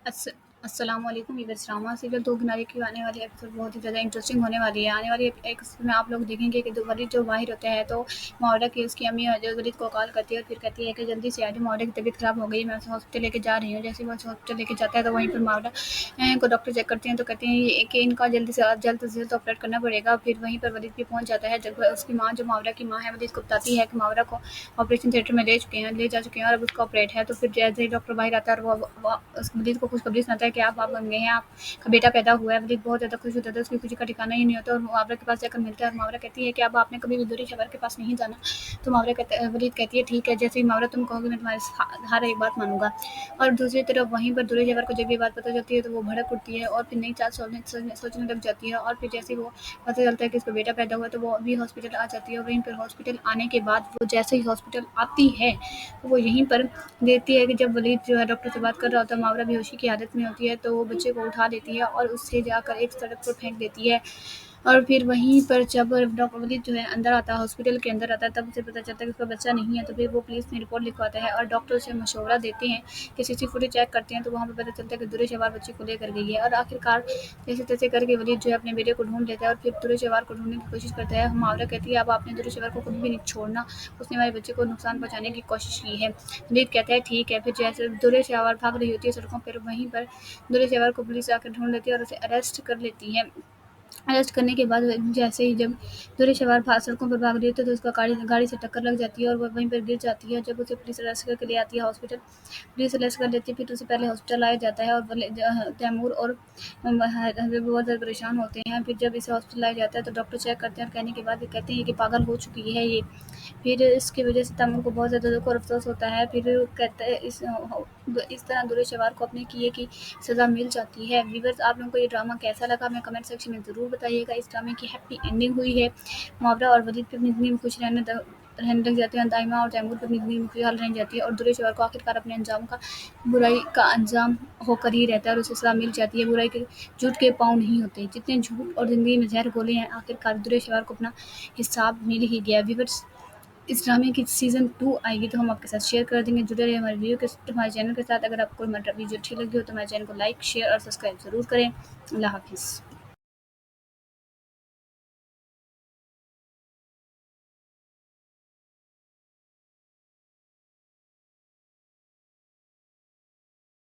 अस अस्सलामुअलैकुम viewers. Rama serial दो किनारे की आने वाली एपिसोड बहुत ही ज़्यादा इंटरेस्टिंग होने वाली है। आने वाली एक में आप लोग देखेंगे कि वलीद जो माहिर होते हैं तो मावरा की उसकी अम्मी जो वलीद को कॉल करती है और फिर कहती है कि जल्दी से आ जाओ, मावरा की तबीयत ख़राब हो गई, मैं उसे हॉस्पिटल लेके जा रही हूँ। जैसे वो हॉस्पिटल लेके जाता है तो वहीं पर मावरा को डॉक्टर चेक करते हैं तो कहते हैं कि इनका जल्द से जल्द ऑपरेट करना पड़ेगा। फिर वहीं पर वलीद भी पहुँच जाता है। जब उसकी माँ जो मावरा की माँ है वलीद को बताती है कि मावरा को ऑपरेशन थिएटर में ले जा चुके हैं और अब उसका ऑपरेट है। तो फिर जैसे ही डॉक्टर बाहर आता है और वो उस वलीद को खुशखबरी सुनाता है कि आप बन गए हैं, आपका बेटा पैदा हुआ है। वलीद बहुत ज़्यादा खुश होता है, उसकी खुशी का ठिकाना ही नहीं होता और मुहावरा के पास जाकर मिलता है और मुहावरा कहती है कि अब आपने कभी भी दूरी शवर के पास नहीं जाना। तो वलीद कहती है ठीक है, जैसे ही मुहावरा तुम कहोगे मैं तुम्हारी हर एक बात मानूंगा। और दूसरी तरफ वहीं पर दूरी शवर को जब ये बात पता चलती है तो वो भड़क उठती है और फिर नई चाल सोचने लग जाती है। और फिर जैसे ही वो पता चलता है कि उसका बेटा पैदा हुआ तो वो अभी हॉस्पिटल आ जाती है। और वहीं पर हॉस्पिटल आने के बाद वो जैसे ही हॉस्पिटल आती है तो वो यहीं पर देखती है कि जब वलीद जो है डॉक्टर से बात कर रहा होता है, मुहावरा बेहोशी की हालत में होती है, तो वो बच्चे को उठा लेती है और उससे जाकर एक सड़क पर फेंक देती है। और फिर वहीं पर जब डॉक्टर वलीद जो है अंदर आता है, हॉस्पिटल के अंदर आता है, तब उसे पता चलता है कि उसका बच्चा नहीं है। तो फिर वो पुलिस में रिपोर्ट लिखवाता है और डॉक्टर से मशवरा देते हैं कि सीसी फुटेज चेक करते हैं। तो वहाँ पर पता चलता है कि दुर्रे शवार बच्चे को लेकर गई है। और आखिरकार जैसे तैसे करके वलीद जो है अपने बेटे को ढूंढ लेता है और फिर दुर्रे शवार को ढूंढने की कोशिश करता है। मुहावरा कहती है अब आपने दुर्रे शवार को कभी भी नहीं छोड़ना, उसने हमारे बच्चे को नुकसान पहुंचाने की कोशिश की है। वलीद कहता है ठीक है। फिर जैसे दुर्रे शवार भाग रही होती है सड़कों पर, वहीं पर दुर्रे शवार को पुलिस आकर ढूंढ लेती है और उसे अरेस्ट कर लेती है। अरेस्ट करने के बाद जैसे ही जब दूरी सवार सड़कों पर भाग रही होती है तो उसका गाड़ी से टक्कर लग जाती है और वह वहीं पर गिर जाती है। जब उसे पुलिस अरेस्ट करके ले आती है हॉस्पिटल, पुलिस अरेस्ट कर लेती है। फिर उसे पहले हॉस्पिटल लाया जाता है और तैमूर और हबीब बहुत ज़्यादा परेशान होते हैं। फिर जब इसे हॉस्पिटल लाया जाता है तो डॉक्टर चेक करते हैं और कहने के बाद ये कहते हैं कि पागल हो चुकी है ये। फिर इसकी वजह से तैमूर को बहुत ज़्यादा दुख और अफसोस होता है। फिर कहते हैं इस तरह दुर्रे शवार को अपने किए की सज़ा मिल जाती है। व्यूअर्स, आप लोगों को ये ड्रामा कैसा लगा हमें कमेंट सेक्शन में ज़रूर बताइएगा। इस ड्रामे की हैप्पी एंडिंग हुई है। मुहावरा और वलीद पे अपनी ज़िंदगी में खुश रहने लग जाते हैं। दाइमा और तैमूर पे अपनी ज़िंदगी में खुशहाल रह जाती है और दुर्रे शवार को आखिरकार अपने अंजाम का बुराई का अंजाम होकर ही रहता है और उसे सज़ा मिल जाती है। बुराई के झूठ के पाँव नहीं होते, जितने झूठ और ज़िंदगी में ज़हर घोले हैं आखिरकार दुर्रे शवार को अपना हिसाब मिल ही गया। व्यूअर्स, इस ड्रामे की सीज़न 2 आएगी तो हम आपके साथ शेयर कर देंगे। जुड़े रहिए हमारे चैनल के साथ। अगर आपको हमारी वीडियो अच्छी लगी हो तो हमारे चैनल को लाइक, शेयर और सब्सक्राइब ज़रूर करें। अल्लाह हाफ़िज़।